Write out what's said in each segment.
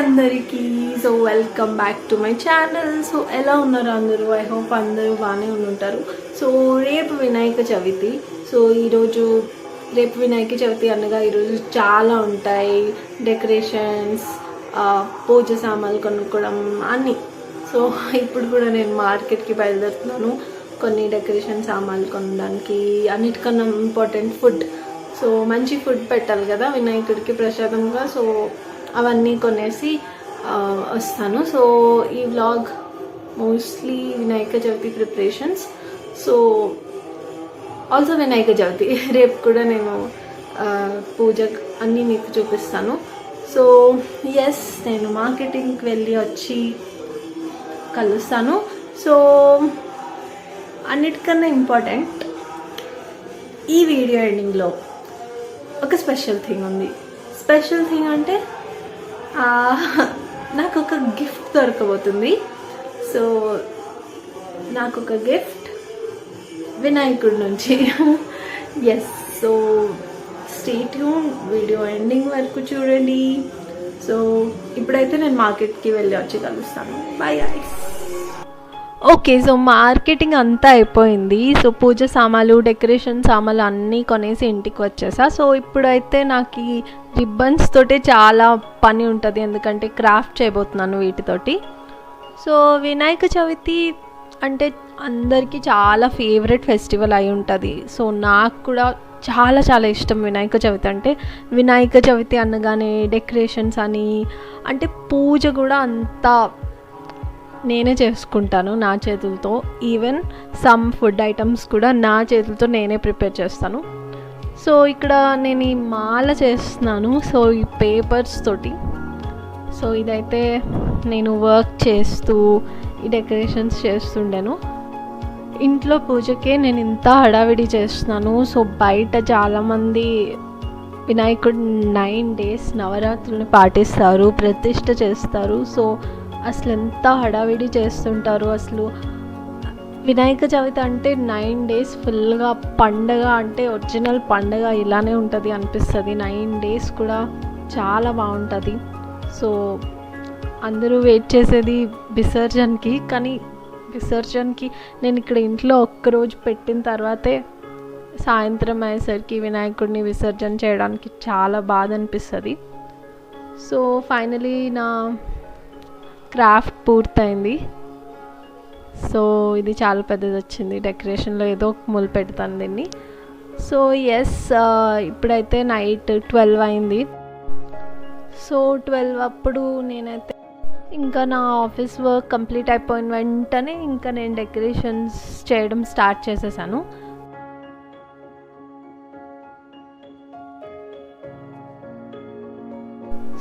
అందరికీ so welcome back to my channel. So ఎలా ఉన్నారు అందరూ? ఐ హోప్ అందరూ బాగానే ఉంటారు. సో రేపు వినాయక చవితి. సో ఈరోజు రేపు వినాయక చవితి అనగా ఈరోజు చాలా ఉంటాయి డెకరేషన్స్, పూజ సామాన్లు కొనుక్కోవడం అన్నీ. సో ఇప్పుడు కూడా నేను మార్కెట్కి బయలుదేరుతున్నాను కొన్ని డెకరేషన్ సామాన్లు కొనడానికి. అన్నిటికన్నా ఇంపార్టెంట్ ఫుడ్. సో మంచి ఫుడ్ పెట్టాలి కదా వినాయకుడికి ప్రసాదంగా. సో అవన్నీ కొనేసి వస్తాను. సో ఈ vlog mostly Vinayaka Chavithi preparations. So also Vinayaka Chavithi రేపు కూడా నేను పూజ అన్నీ మీకు చూపిస్తాను. సో ఎస్, నేను మార్కెటింగ్కి వెళ్ళి వచ్చి కలుస్తాను. సో అన్నిటికన్నా ఇంపార్టెంట్ ఈ వీడియో ఎండింగ్లో ఒక స్పెషల్ థింగ్ ఉంది. స్పెషల్ థింగ్ అంటే నాకు ఒక గిఫ్ట్ దొరకబోతుంది. సో నాకు ఒక గిఫ్ట్ వినాయకుడి నుంచి. Yes, so stay tuned, video ending వరకు చూడండి. సో ఇప్పుడైతే నేను మార్కెట్కి వెళ్ళి వచ్చి కలుస్తాను. Bye guys. Okay, so marketing అంతా అయిపోయింది. సో పూజ సామాన్లు, డెకరేషన్ సామాన్లు అన్నీ కొనేసి ఇంటికి వచ్చేసా. సో ఇప్పుడైతే నాకు ఈ రిబ్బన్స్ తోటి చాలా పని ఉంటుంది, ఎందుకంటే క్రాఫ్ట్ చేయబోతున్నాను వీటితోటి. సో వినాయక చవితి అంటే అందరికీ చాలా ఫేవరెట్ ఫెస్టివల్ అయి ఉంటుంది. సో నాకు కూడా చాలా చాలా ఇష్టం వినాయక చవితి అంటే. వినాయక చవితి అనగానే డెకరేషన్స్ అని, అంటే పూజ కూడా అంతా నేనే చేసుకుంటాను నా చేతులతో. ఈవెన్ సమ్ ఫుడ్ ఐటమ్స్ కూడా నా చేతులతో నేనే ప్రిపేర్ చేస్తాను. సో ఇక్కడ నేను ఈ మాల చేస్తున్నాను. సో ఈ పేపర్స్ తోటి. సో ఇదైతే నేను వర్క్ చేస్తూ ఈ డెకరేషన్స్ చేస్తుండాను. ఇంట్లో పూజకే నేను ఇంత హడావిడి చేస్తున్నాను. సో బయట చాలామంది వినాయకుడు 9 days నవరాత్రులను పాటిస్తారు, ప్రతిష్ఠ చేస్తారు. సో అసలు ఎంత హడావిడి చేస్తుంటారు. అసలు వినాయక చవితి అంటే 9 days ఫుల్గా పండగ, అంటే ఒరిజినల్ పండగ ఇలానే ఉంటుంది అనిపిస్తుంది. 9 days కూడా చాలా బాగుంటుంది. సో అందరూ వెయిట్ చేసేది విసర్జనకి. కానీ విసర్జనకి నేను ఇక్కడ ఇంట్లో ఒక్కరోజు పెట్టిన తర్వాతే సాయంత్రం అయ్యేసరికి వినాయకుడిని విసర్జన చేయడానికి చాలా బాధ అనిపిస్తుంది. సో ఫైనలీ నా క్రాఫ్ట్ పూర్తయింది. సో ఇది చాలా పెద్దది వచ్చింది. డెకరేషన్లో ఏదో ఒక మూల పెడతాను దీన్ని. సో ఎస్, ఇప్పుడైతే నైట్ 12 అయింది. సో 12 అప్పుడు నేనైతే ఇంకా నా ఆఫీస్ వర్క్ కంప్లీట్ అయిపోయిన వెంటనే ఇంకా నేను డెకరేషన్స్ చేయడం స్టార్ట్ చేసేసాను.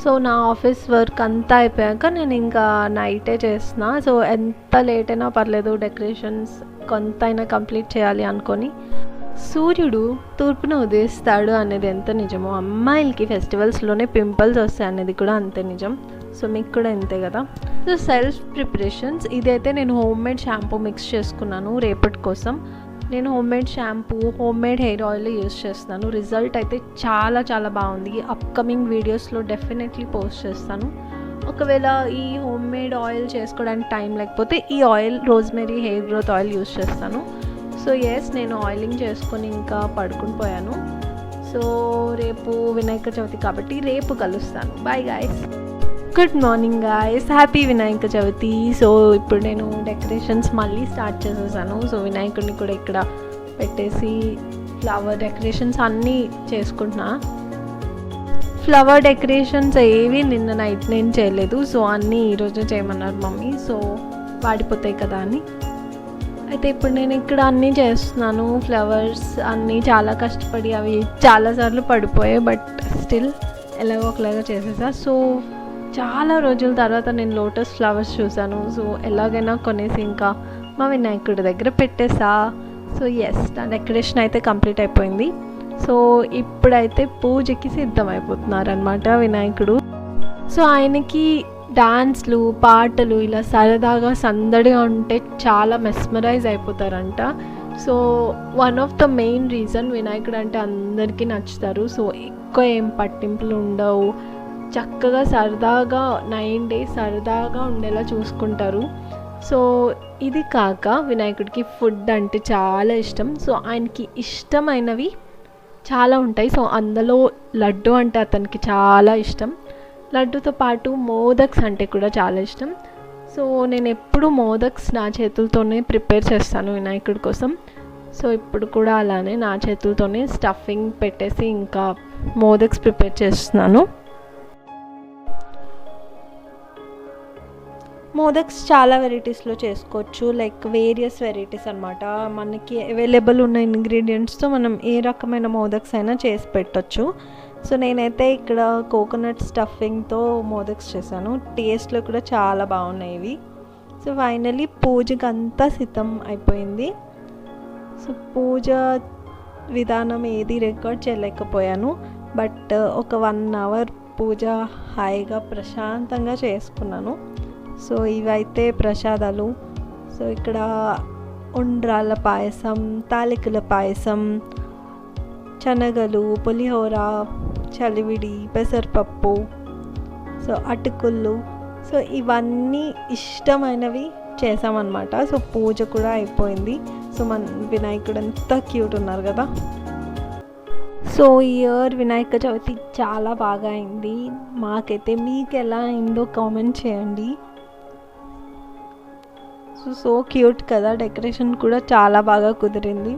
సో నా ఆఫీస్ వర్క్ అంతా అయిపోయాక నేను ఇంకా నైటే చేస్తున్నా. సో ఎంత లేట్ అయినా పర్లేదు, డెకరేషన్స్ కొంత అయినా కంప్లీట్ చేయాలి అనుకొని. సూర్యుడు తూర్పున ఉదయిస్తాడు అనేది ఎంత నిజమో, అమ్మాయిలకి ఫెస్టివల్స్లోనే పింపుల్స్ వస్తాయి అనేది కూడా అంతే నిజం. సో మీకు కూడా అంతే కదా. సో సెల్ఫ్ ప్రిపరేషన్స్, ఇదైతే నేను హోమ్మేడ్ షాంపూ మిక్స్ చేసుకున్నాను రేపటి కోసం. నేను homemade shampoo, homemade hair oil use చేస్తున్నాను. రిజల్ట్ అయితే చాలా చాలా బాగుంది. అప్కమింగ్ వీడియోస్లో డెఫినెట్లీ పోస్ట్ చేస్తాను. ఒకవేళ ఈ హోమ్మేడ్ ఆయిల్ చేసుకోవడానికి టైం లేకపోతే ఈ oil rosemary hair growth oil use చేస్తాను. సో ఎస్, నేను ఆయిలింగ్ చేసుకొని ఇంకా పడుకుని పోయాను. సో రేపు వినాయక చవితి కాబట్టి రేపు కలుస్తాను. Bye guys. Good morning guys, happy Vinayaka Chavithi. So ఇప్పుడు నేను డెకరేషన్స్ మళ్ళీ స్టార్ట్ చేసేసాను. సో వినాయకుడిని కూడా ఇక్కడ పెట్టేసి ఫ్లవర్ డెకరేషన్స్ అన్నీ చేసుకుంటున్నా. ఫ్లవర్ డెకరేషన్స్ ఏవి నిన్న నైట్ నేను చేయలేదు. సో అన్నీ ఈరోజు చేయమన్నారు మమ్మీ. సో వాడిపోతాయి కదా అని. అయితే ఇప్పుడు నేను ఇక్కడ అన్నీ చేస్తున్నాను. ఫ్లవర్స్ అన్నీ చాలా కష్టపడి అవి చాలాసార్లు పడిపోయాయి, బట్ స్టిల్ ఎలాగో ఒకలాగా చేసేసా. సో చాలా రోజుల తర్వాత నేను లోటస్ ఫ్లవర్స్ చూసాను. సో ఎలాగైనా కొనేసి ఇంకా మా వినాయకుడి దగ్గర పెట్టేసా. సో ఎస్, నా డెకరేషన్ అయితే కంప్లీట్ అయిపోయింది. సో ఇప్పుడైతే పూజకి సిద్ధమైపోతున్నారనమాట వినాయకుడు. సో ఆయనకి డాన్స్లు, పాటలు ఇలా సరదాగా సందడిగా ఉంటే చాలా మెస్మరైజ్ అయిపోతారంట. So one of the main reason వినాయకుడు అంటే అందరికీ నచ్చుతారు. సో ఎక్కువ ఏం పట్టింపులు ఉండవు, చక్కగా సరదాగా 9 days సరదాగా ఉండేలా చూసుకుంటారు. సో ఇది కాక వినాయకుడికి ఫుడ్ అంటే చాలా ఇష్టం. సో ఆయనకి ఇష్టమైనవి చాలా ఉంటాయి. సో అందులో లడ్డు అంటే అతనికి చాలా ఇష్టం. లడ్డుతో పాటు మోదక్స్ అంటే కూడా చాలా ఇష్టం. సో నేను ఎప్పుడు మోదక్స్ నా చేతులతోనే ప్రిపేర్ చేస్తాను వినాయకుడి కోసం. సో ఇప్పుడు కూడా అలానే నా చేతులతోనే స్టఫింగ్ పెట్టేసి ఇంకా మోదక్స్ ప్రిపేర్ చేస్తున్నాను. మోదక్స్ చాలా వెరైటీస్లో చేసుకోవచ్చు, లైక్ వేరియస్ వెరైటీస్ అనమాట. మనకి అవైలబుల్ ఉన్న ఇంగ్రీడియంట్స్తో మనం ఏ రకమైన మోదక్స్ అయినా చేసి పెట్టచ్చు. సో నేనైతే ఇక్కడ కోకోనట్ స్టఫింగ్తో మోదక్స్ చేశాను. టేస్ట్లో కూడా చాలా బాగున్నాయి ఇవి. సో ఫైనలీ పూజకి అంతా సిద్ధం అయిపోయింది. సో పూజ విధానం ఏది రికార్డ్ చేయలేకపోయాను, బట్ ఒక 1 hour పూజ హాయిగా ప్రశాంతంగా చేసుకున్నాను. సో ఇవైతే ప్రసాదాలు. సో ఇక్కడ ఉండ్రాళ్ళ పాయసం, తాలికల పాయసం, శనగలు, పులిహోర, చలివిడి, పెసరపప్పు, సో అటుకులు. సో ఇవన్నీ ఇష్టమైనవి చేసామన్నమాట. సో పూజ కూడా అయిపోయింది. సో మన వినాయకుడు ఎంత క్యూట్ ఉన్నారు కదా. సో ఈ ఇయర్ వినాయక చవితి చాలా బాగా అయింది మాకైతే. మీకు ఎలా అయిందో కామెంట్ చేయండి. సో క్యూట్ కదా, డెకరేషన్ కూడా చాలా బాగా కుదిరింది.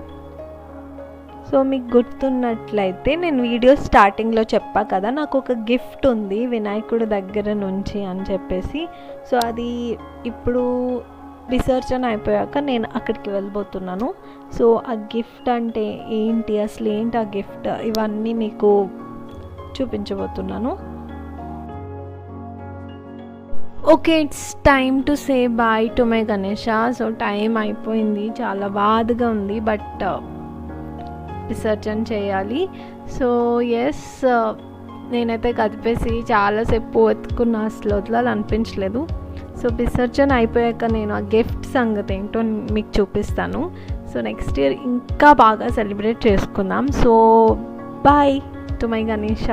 సో మీకు గుర్తున్నట్లయితే నేను వీడియో స్టార్టింగ్లో చెప్పా కదా, నాకు ఒక గిఫ్ట్ ఉంది వినాయకుడి దగ్గర నుంచి అని చెప్పేసి. సో అది ఇప్పుడు విసర్జన అయిపోయాక నేను అక్కడికి వెళ్ళిపోతున్నాను. సో ఆ గిఫ్ట్ అంటే ఏంటి, అసలు ఏంటి ఆ గిఫ్ట్, ఇవన్నీ మీకు చూపించబోతున్నాను. Okay, it's time to say bye to my Ganesha. So time అయిపోయింది, చాలా బాధగా ఉంది, బట్ విసర్జన చేయాలి. సో ఎస్, నేనైతే కదిపేసి చాలాసేపు ఎత్తుకున్న, అసలు వదలాలనిపించలేదు. సో విసర్జన అయిపోయాక నేను ఆ గిఫ్ట్ సంగతి ఏంటో మీకు చూపిస్తాను. సో నెక్స్ట్ ఇయర్ ఇంకా బాగా సెలబ్రేట్ చేసుకుందాం. So bye to my Ganesha.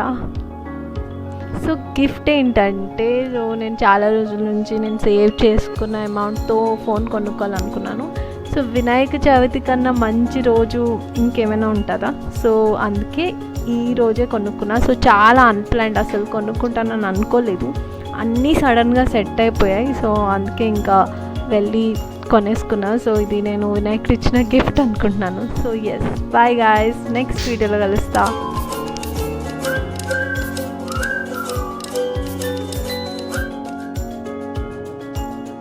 So gift ఏంటంటే, సో నేను చాలా రోజుల నుంచి నేను సేవ్ చేసుకున్న అమౌంట్తో ఫోన్ కొనుక్కోవాలనుకున్నాను. సో వినాయక చవితి కన్నా మంచి రోజు ఇంకేమైనా ఉంటుందా? సో అందుకే ఈ రోజే కొనుక్కున్నా. సో చాలా అన్ప్లాన్డ్, అసలు కొనుక్కుంటానని అనుకోలేదు, అన్నీ సడన్గా సెట్ అయిపోయాయి. సో అందుకే ఇంకా వెళ్ళి కొనేసుకున్నా. సో ఇది నేను వినాయకుడు ఇచ్చిన గిఫ్ట్ అనుకుంటున్నాను. So yes, bye guys, next వీడియోలో కలుస్తా.